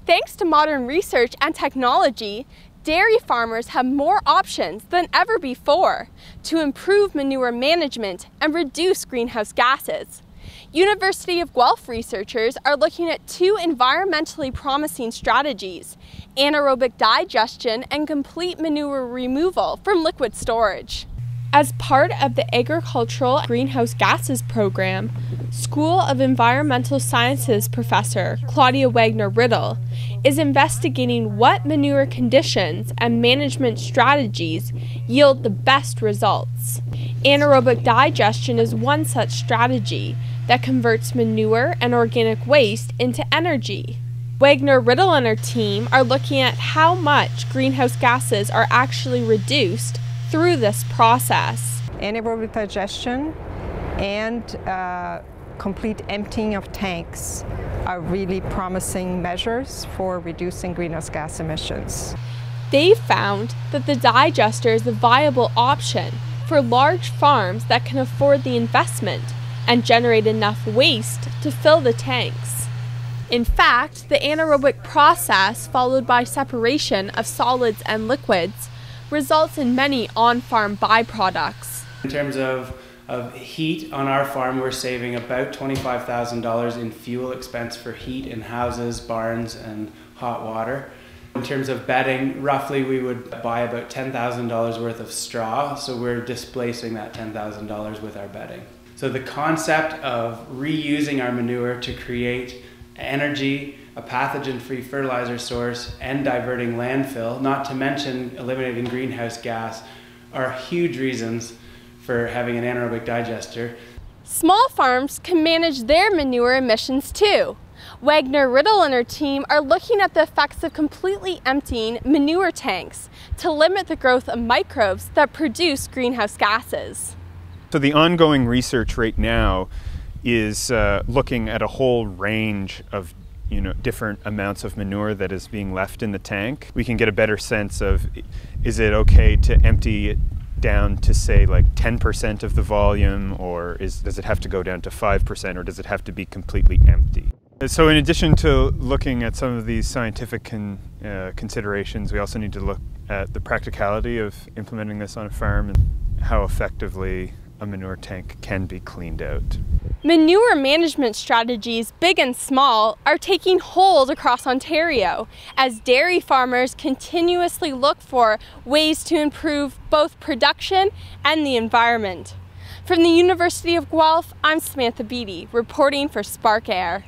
Thanks to modern research and technology, dairy farmers have more options than ever before to improve manure management and reduce greenhouse gases. University of Guelph researchers are looking at two environmentally promising strategies: anaerobic digestion and complete manure removal from liquid storage. As part of the Agricultural Greenhouse Gases program, School of Environmental Sciences professor Claudia Wagner-Riddle is investigating what manure conditions and management strategies yield the best results. Anaerobic digestion is one such strategy that converts manure and organic waste into energy. Wagner-Riddle and her team are looking at how much greenhouse gases are actually reduced through this process. Anaerobic digestion and complete emptying of tanks are really promising measures for reducing greenhouse gas emissions. They found that the digester is a viable option for large farms that can afford the investment and generate enough waste to fill the tanks. In fact, the anaerobic process, followed by separation of solids and liquids, results in many on-farm byproducts. In terms of heat on our farm, we're saving about $25,000 in fuel expense for heat in houses, barns, and hot water. In terms of bedding, roughly we would buy about $10,000 worth of straw, so we're displacing that $10,000 with our bedding. So the concept of reusing our manure to create energy, a pathogen-free fertilizer source, and diverting landfill, not to mention eliminating greenhouse gas, are huge reasons for having an anaerobic digester. Small farms can manage their manure emissions too. Wagner-Riddle and her team are looking at the effects of completely emptying manure tanks to limit the growth of microbes that produce greenhouse gases. So the ongoing research right now is looking at a whole range of different amounts of manure that is being left in the tank. We can get a better sense of, is it okay to empty it down to say like 10% of the volume, or does it have to go down to 5%, or does it have to be completely empty? So in addition to looking at some of these scientific considerations, we also need to look at the practicality of implementing this on a farm and how effectively a manure tank can be cleaned out. Manure management strategies, big and small, are taking hold across Ontario as dairy farmers continuously look for ways to improve both production and the environment. From the University of Guelph, I'm Samantha Beattie, reporting for Spark Air.